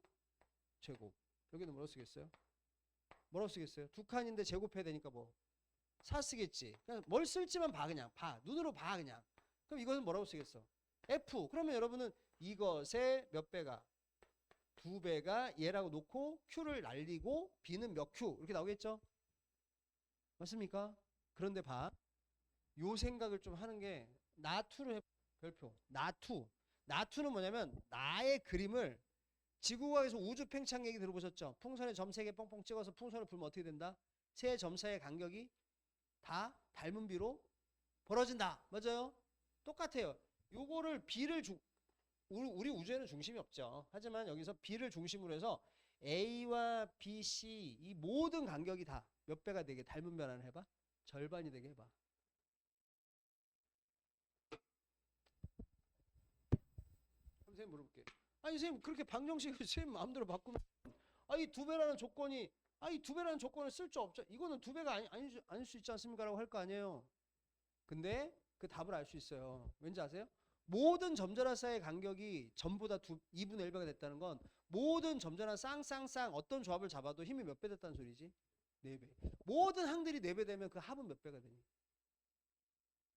제곱. 여기는 뭐라고 쓰겠어요? 뭐라고 쓰겠어요? 두 칸인데 제곱해야 되니까 뭐 4 쓰겠지. 그냥 뭘 쓸지만 봐. 그냥 봐. 눈으로 봐. 그냥. 그럼 이것은 뭐라고 쓰겠어? F. 그러면 여러분은 이것의 몇 배가? 2배가 얘라고 놓고 Q를 날리고 B는 몇 Q 이렇게 나오겠죠? 맞습니까? 그런데 봐. 요 생각을 좀 하는 게 나투를 해. 별표. 나투. 나투는 뭐냐면 나의 그림을 지구과학에서 우주 팽창 얘기 들어보셨죠? 풍선에 점 3개 뻥뻥 찍어서 풍선을 불면 어떻게 된다? 세 점 사이의 간격이 다 닮은 비로 벌어진다. 맞아요? 똑같아요. 요거를 B를 우리 우주에는 중심이 없죠. 하지만 여기서 B를 중심으로 해서 A와 B, C 이 모든 간격이 다 몇 배가 되게 닮은 변화를 해봐. 절반이 되게 해봐. 선생님 물어볼게. 아니 선생님 그렇게 방정식을 선생님 마음대로 바꾸면 이 2배라는 조건이 이 2배라는 조건을 쓸 줄 없죠. 이거는 2배가 아닐 수 있지 않습니까? 라고 할 거 아니에요. 근데 그 답을 알 수 있어요. 왠지 아세요? 모든 점전화 사이의 간격이 전부 다 2분의 1배가 됐다는 건 모든 점전화 쌍쌍쌍 어떤 조합을 잡아도 힘이 몇 배 됐다는 소리지? 4배. 모든 항들이 4배 되면 그 합은 몇 배가 되니?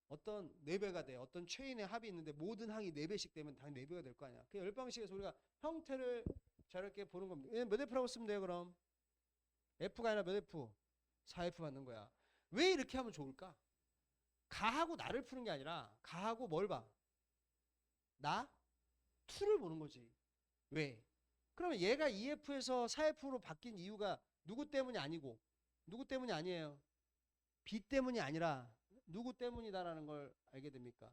어떤 4배가 돼. 어떤 체인의 합이 있는데 모든 항이 4배씩 되면 당연히 4배가 될 거 아니야. 그 열방식에서 우리가 형태를 저렇게 보는 겁니다. 몇 F라고 쓰면 돼요 그럼? F가 아니라 몇 F? 4F 받는 거야. 왜 이렇게 하면 좋을까? 가하고 나를 푸는 게 아니라 가하고 뭘 봐? 나? 투를 보는 거지. 왜? 그러면 얘가 2F에서 4F로 바뀐 이유가 누구 때문이 아니고 누구 때문이 아니에요. B 때문이 아니라 누구 때문이다라는 걸 알게 됩니까?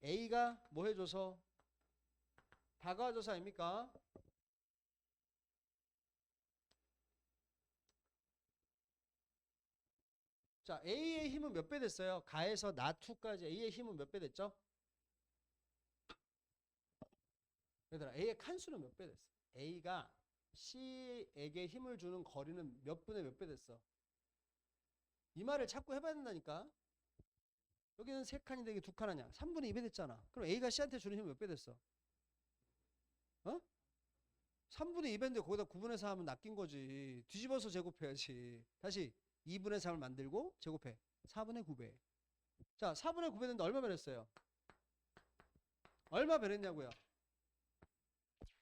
A가 뭐 해줘서 다가와줘서 아닙니까? 자, A의 힘은 몇 배 됐어요? 가에서 나2까지 A의 힘은 몇 배 됐죠? 얘들아, A의 칸수는 몇 배 됐어? A가 C에게 힘을 주는 거리는 몇 분의 몇 배 됐어? 이 말을 자꾸 해봐야 된다니까. 여기는 3칸인데 이게 2칸 아니야? 3분의 2배 됐잖아. 그럼 A가 C한테 주는 힘은 몇 배 됐어? 어? 3분의 2배인데 거기다 9분의 4 하면 낚인 거지. 뒤집어서 제곱해야지. 다시 2분의 3을 만들고 제곱해. 4분의 9배. 자, 4분의 9배 됐는데 얼마 변했어요? 얼마 변했냐고요?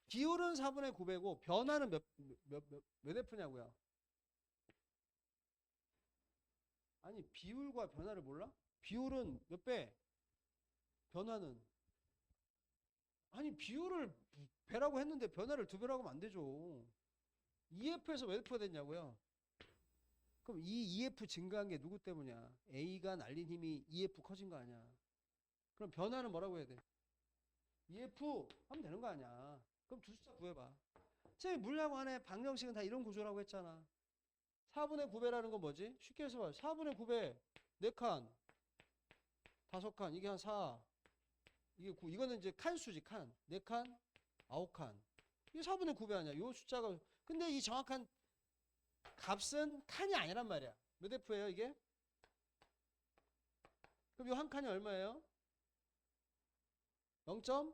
비율은 4분의 9배고 변화는 몇 F냐고요? 아니 비율과 변화를 몰라? 비율은 몇 배? 변화는? 아니 비율을 배라고 했는데 변화를 2배라고 하면 안 되죠. EF에서 몇 F가 됐냐고요? 그럼 이 EF 증가한 게 누구 때문이야? A가 날린 힘이 EF 커진 거 아니야? 그럼 변화는 뭐라고 해야 돼? EF 하면 되는 거 아니야? 그럼 두 숫자 구해봐. 제 물리학 안에 방정식은 다 이런 구조라고 했잖아. 4분의 9배라는 건 뭐지? 쉽게 해서 봐. 4분의 9배 4칸 5칸 이게 한 4 이게 9 이거는 이제 칸수지 칸 4칸 9칸 이게 4분의 9배 아니야. 요 숫자가 근데 이 정확한 값은 칸이 아니란 말이야. 몇 F예요 이게? 그럼 요 한 칸이 얼마예요? 0.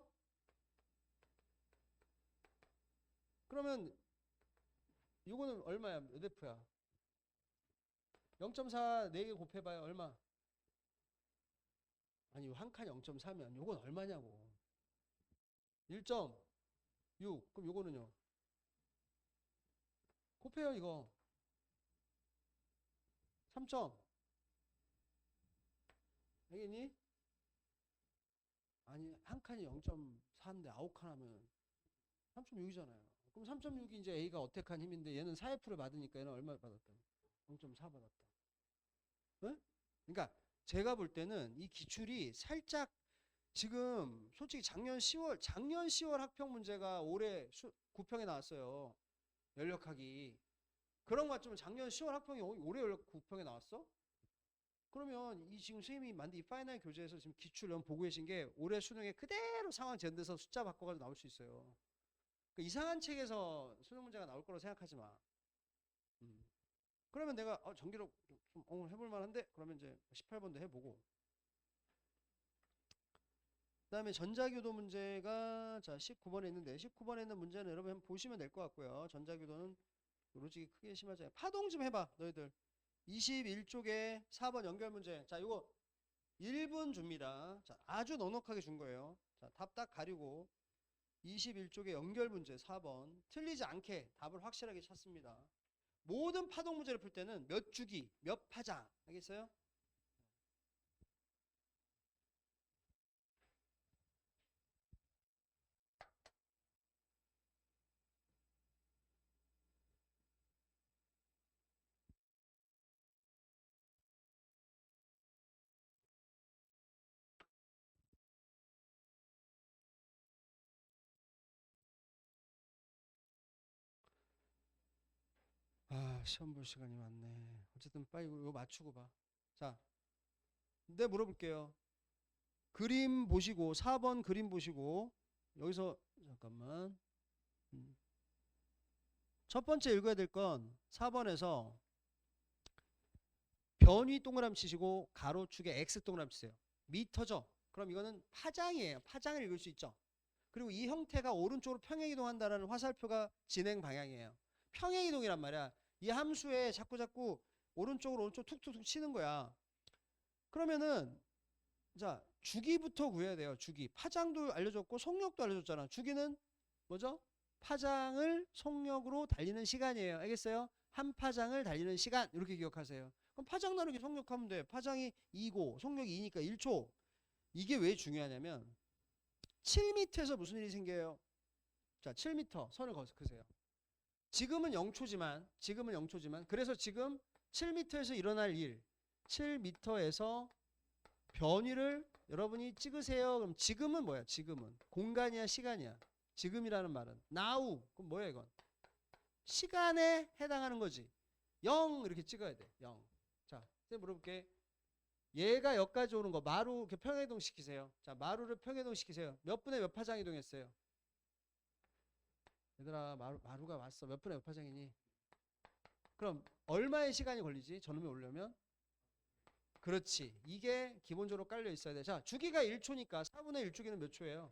그러면 요거는 얼마야? 몇 F야? 0.4 4개 곱해봐요. 얼마? 아니 요 한 칸이 0.4면 요건 얼마냐고. 1.6 그럼 요거는요? 곱해요 이거. 3점 알겠니? 아니 한 칸이 0.4인데 9칸 하면 3.6이잖아요. 그럼 3.6이 이제 A가 어택한 힘인데 얘는 4F를 받으니까 얘는 얼마 받았다? 0.4 받았다. 네? 그러니까 제가 볼 때는 이 기출이 살짝 지금 솔직히 작년 10월 학평 문제가 올해 9평에 나왔어요. 연력학이. 그런 것 같으면 작년 10월 학평이 올해 연력 9평에 나왔어? 그러면 이 지금 선생님이 만든 이 파이널 교재에서 지금 기출 보고 계신 게 올해 수능에 그대로 상황 재현돼서 숫자 바꿔가지고 나올 수 있어요. 그 이상한 책에서 수능 문제가 나올 거라고 생각하지 마. 그러면 내가 전기록 좀 해볼 만한데 그러면 이제 18번도 해보고 그다음에 전자규도 문제가 자 19번에 있는데 19번에 있는 문제는 여러분 한번 보시면 될 것 같고요. 전자규도는 로직이 크게 심하지 않아요. 파동 좀 해봐 너희들. 21쪽에 4번 연결 문제. 자 이거 1분 줍니다. 자 아주 넉넉하게 준 거예요. 자 답 딱 가리고 21쪽에 연결 문제 4번 틀리지 않게 답을 확실하게 찾습니다. 모든 파동 문제를 풀 때는 몇 주기 몇 파장 알겠어요? 아 시험 볼 시간이 많네. 어쨌든 빨리 이거 맞추고 봐. 자 네 물어볼게요. 그림 보시고 4번 그림 보시고 여기서 잠깐만 첫 번째 읽어야 될 건 4번에서 변위 동그라미 치시고 가로축에 X 동그라미 치세요. 미터죠. 그럼 이거는 파장이에요. 파장을 읽을 수 있죠. 그리고 이 형태가 오른쪽으로 평행이동한다는 화살표가 진행 방향이에요. 평행이동이란 말이야. 이 함수에 자꾸 오른쪽 툭툭툭 치는 거야. 그러면은 자 주기부터 구해야 돼요. 주기. 파장도 알려줬고 속력도 알려줬잖아. 주기는 뭐죠? 파장을 속력으로 달리는 시간이에요. 알겠어요? 한 파장을 달리는 시간 이렇게 기억하세요. 그럼 파장 나누기 속력하면 돼. 파장이 2고 속력이 2니까 1초. 이게 왜 중요하냐면 7m에서 무슨 일이 생겨요? 자 7m 선을 그으세요. 지금은 0초지만 그래서 지금 7m에서 일어날 일 7m에서 변위를 여러분이 찍으세요. 그럼 지금은 뭐야? 지금은 공간이야 시간이야? 지금이라는 말은 now 그럼 뭐야 이건? 시간에 해당하는 거지. 0 이렇게 찍어야 돼. 0. 자, 이제 물어볼게. 얘가 여기까지 오는 거 마루 이렇게 평행이동 시키세요. 자, 마루를 평행이동 시키세요. 몇 분에 몇 파장 이동했어요? 얘들아, 마루가 왔어. 몇 분에 몇 파장이니? 그럼 얼마의 시간이 걸리지? 저놈이 오려면? 그렇지. 이게 기본적으로 깔려 있어야 돼. 자, 주기가 1초니까 4분의 1주기는 몇 초예요?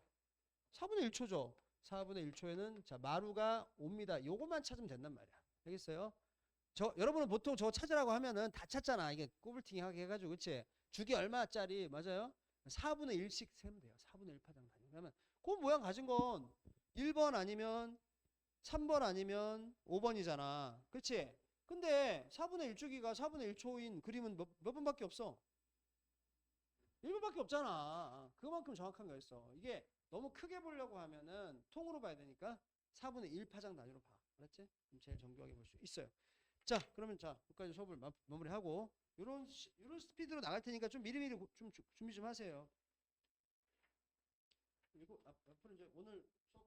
4분의 1초죠. 4분의 1초에는 자, 마루가 옵니다. 요것만 찾으면 된단 말이야. 알겠어요? 여러분은 보통 저거 찾으라고 하면은 다 찾잖아. 이게 꼬불팅이 하게 해가지고, 그치? 주기 얼마짜리, 맞아요? 4분의 1씩 세면 돼요. 4분의 1 파장 다니면. 그러면 그 모양 가진 건 1번 아니면 3번 아니면 5번이잖아. 그치? 근데 4분의 1주기가 4분의 1초인 그림은 몇 번밖에 없어? 1번밖에 없잖아. 그만큼 정확한 거였어. 이게 너무 크게 보려고 하면은 통으로 봐야 되니까 4분의 1 파장 단위로 봐. 알았지? 그럼 제일 정교하게 볼 수 있어요. 자, 그러면 자, 여기까지 수업을 마무리하고 요런 스피드로 나갈 테니까 좀 미리미리 좀 준비 좀 하세요. 그리고 앞으로 이제 오늘 수업